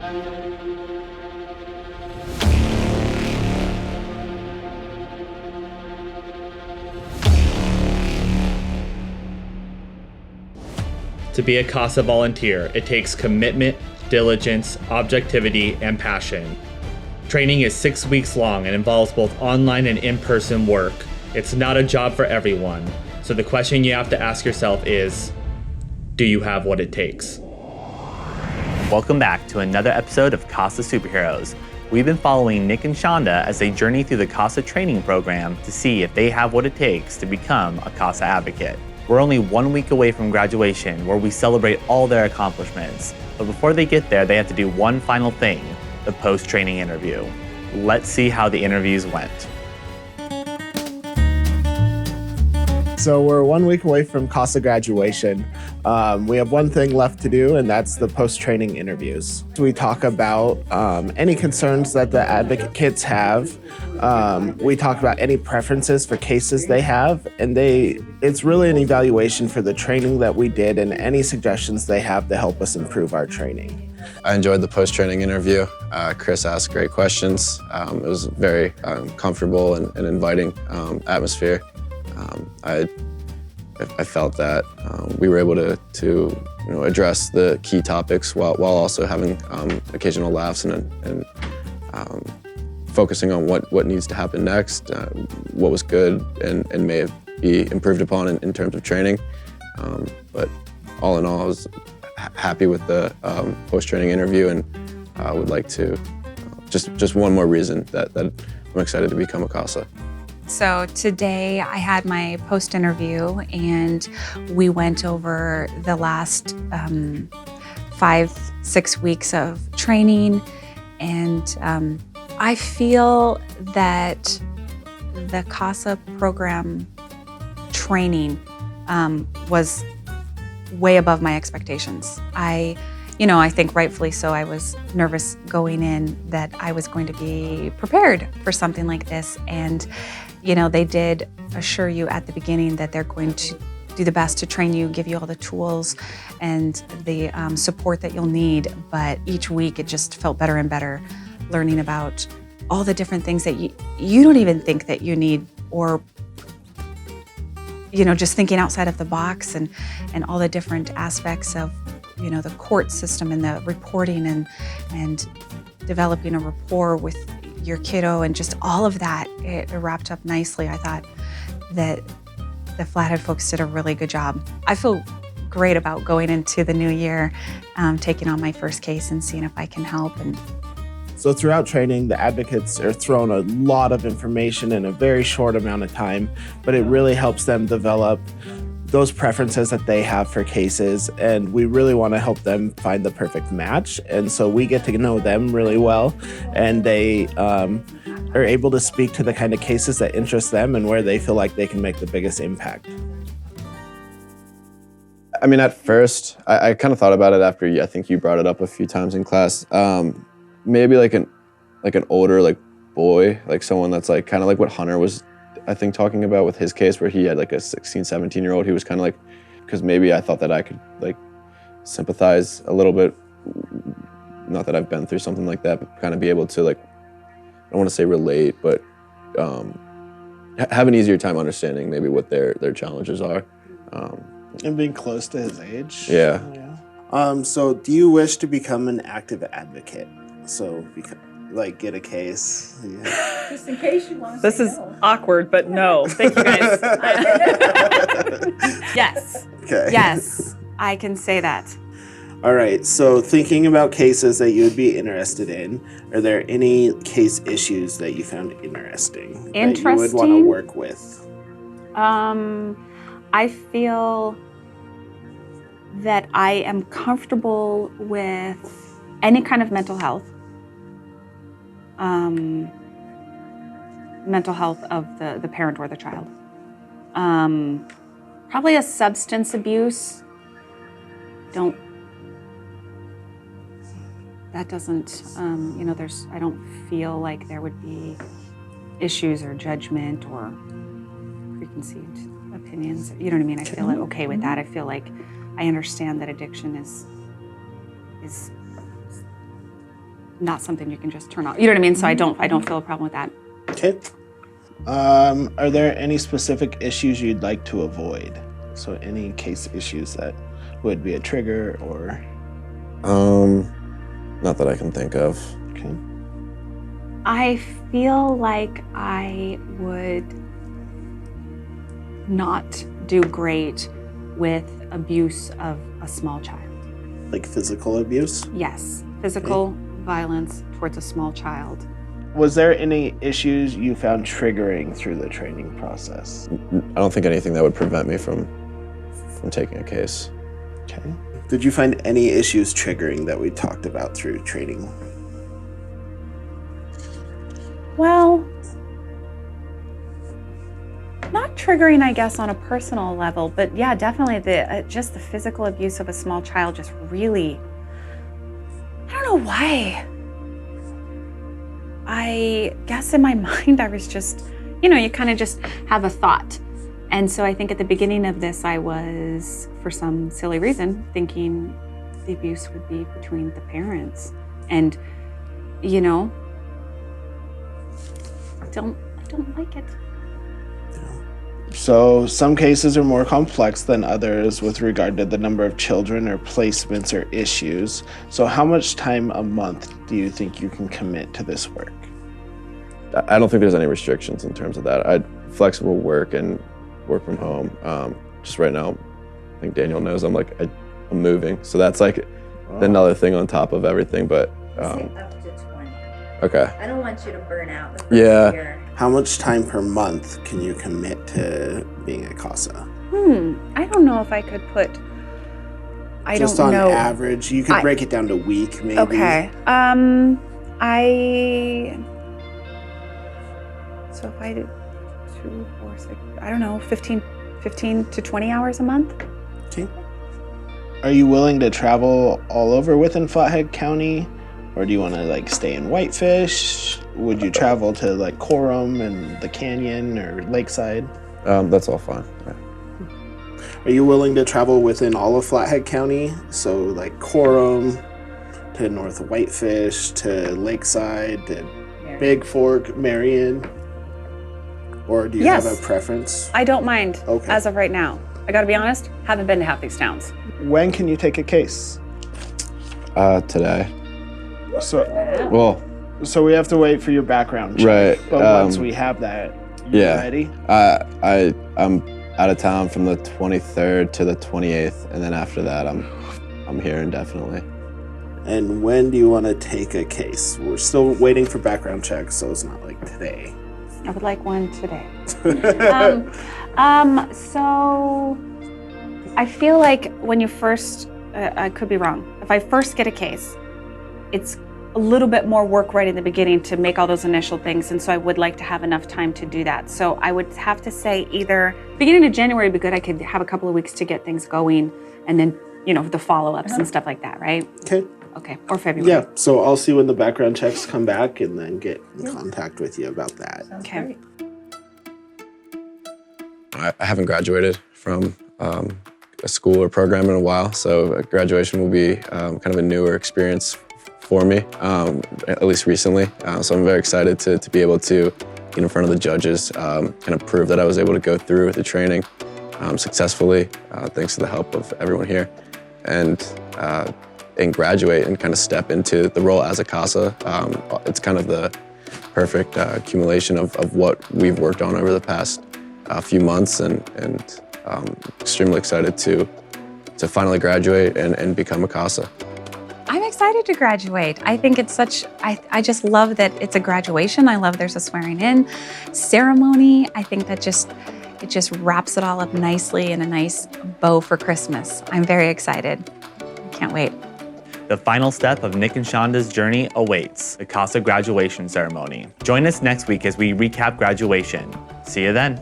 To be a CASA volunteer, it takes commitment, diligence, objectivity, and passion. Training is 6 weeks long and involves both online and in-person work. It's not a job for everyone, so the question you have to ask yourself is, do you have what it takes? Welcome back to another episode of CASA Superheroes. We've been following Nick and Shonda as they journey through the CASA training program to see if they have what it takes to become a CASA advocate. We're only 1 week away from graduation, where we celebrate all their accomplishments. But before they get there, they have to do one final thing, the post-training interview. Let's see how the interviews went. So we're 1 week away from CASA graduation. We have one thing left to do, and that's the post-training interviews. We talk about any concerns that the advocates have. We talk about any preferences for cases they have, and it's really an evaluation for the training that we did and any suggestions they have to help us improve our training. I enjoyed the post-training interview. Chris asked great questions. It was very comfortable and inviting atmosphere. I felt that we were able to address the key topics while also having occasional laughs and focusing on what needs to happen next, what was good and may be improved upon in terms of training. But all in all, I was happy with the post-training interview, and I would like to just one more reason that I'm excited to become a CASA. So today I had my post-interview, and we went over the last 5-6 weeks of training, and I feel that the CASA program training was way above my expectations. I think rightfully so. I was nervous going in that I was going to be prepared for something like this, and they did assure you at the beginning that they're going to do the best to train you, give you all the tools and the support that you'll need. But each week it just felt better and better, learning about all the different things that you don't even think that you need, or just thinking outside of the box and all the different aspects of the court system and the reporting and developing a rapport with your kiddo, and just all of that, it wrapped up nicely. I thought that the Flathead folks did a really good job. I feel great about going into the new year, taking on my first case and seeing if I can help. And so throughout training, the advocates are thrown a lot of information in a very short amount of time, but it really helps them develop those preferences that they have for cases, and we really want to help them find the perfect match. And so we get to know them really well, and they are able to speak to the kind of cases that interest them and where they feel like they can make the biggest impact. I mean, at first, I kind of thought about it after I think you brought it up a few times in class. Maybe like an older boy, like someone that's kind of like what Hunter was, I think, talking about with his case, where he had a 16, 17-year-old. He was kind of because maybe I thought that I could sympathize a little bit. Not that I've been through something like that, but kind of be able to I don't want to say relate, but have an easier time understanding maybe what their challenges are. And being close to his age. Yeah. So do you wish to become an active advocate? So get a case. Yeah. Just in case you want to. This is awkward, but no. Thank you guys. yes. Okay. Yes, I can say that. All right. So thinking about cases that you would be interested in, are there any case issues that you found interesting? That you would want to work with? I feel that I am comfortable with any kind of mental health. Mental health of the parent or the child. Probably a substance abuse. I don't feel like there would be issues or judgment or preconceived opinions. You know what I mean? I feel okay with that. I feel like I understand that addiction is not something you can just turn off. You know what I mean? So I don't feel a problem with that. Okay. Are there any specific issues you'd like to avoid? So any case issues that would be a trigger or? Not that I can think of. Okay. I feel like I would not do great with abuse of a small child. Like physical abuse? Yes, physical violence towards a small child. Was there any issues you found triggering through the training process? I don't think anything that would prevent me from taking a case. Okay. Did you find any issues triggering that we talked about through training? Well, not triggering, I guess, on a personal level, but yeah, definitely just the physical abuse of a small child just really, I don't know why. I guess in my mind I was just, you kind of just have a thought. And so I think at the beginning of this, I was, for some silly reason, thinking the abuse would be between the parents. And, I don't like it. So some cases are more complex than others with regard to the number of children or placements or issues. So how much time a month do you think you can commit to this work? I don't think there's any restrictions in terms of that. Flexible work and work from home. Just right now, I think Daniel knows I'm moving, so that's like another thing on top of everything. But Say up to 20. okay. I don't want you to burn out the first Yeah. year. How much time per month can you commit to being a CASA? I don't know if I could put, Just don't on know. average, you could break it down to week maybe. Okay. So if I did 2, 4, 6, I don't know, 15 to 20 hours a month. Okay. Are you willing to travel all over within Flathead County? Or do you want to stay in Whitefish? Would you travel to Coram and the Canyon or Lakeside? That's all fine. Yeah. Are you willing to travel within all of Flathead County? So Coram to North Whitefish to Lakeside to Big Fork, Marion? Or do you have a preference? I don't mind Okay. as of right now. I gotta be honest, haven't been to half these towns. When can you take a case? Today. So we have to wait for your background check. Right. But once we have that, you ready? I'm out of town from the 23rd to the 28th, and then after that, I'm here indefinitely. And when do you want to take a case? We're still waiting for background checks, so it's not like today. I would like one today. So I feel like when you first, I could be wrong. If I first get a case, it's a little bit more work right in the beginning to make all those initial things, and so I would like to have enough time to do that. So I would have to say either beginning of January would be good. I could have a couple of weeks to get things going, and then the follow-ups and stuff like that, right? Okay, or February. Yeah, so I'll see when the background checks come back and then get in contact with you about that. Okay. I haven't graduated from a school or program in a while, so graduation will be kind of a newer experience for me, at least recently. So I'm very excited to be able to get in front of the judges, kind of prove that I was able to go through the training successfully, thanks to the help of everyone here, and graduate and kind of step into the role as a CASA. It's kind of the perfect accumulation of what we've worked on over the past few months, and extremely excited to finally graduate and become a CASA. I'm excited to graduate. I think it's I just love that it's a graduation. I love there's a swearing in ceremony. I think that it just wraps it all up nicely in a nice bow for Christmas. I'm very excited. Can't wait. The final step of Nick and Shonda's journey awaits, the CASA graduation ceremony. Join us next week as we recap graduation. See you then.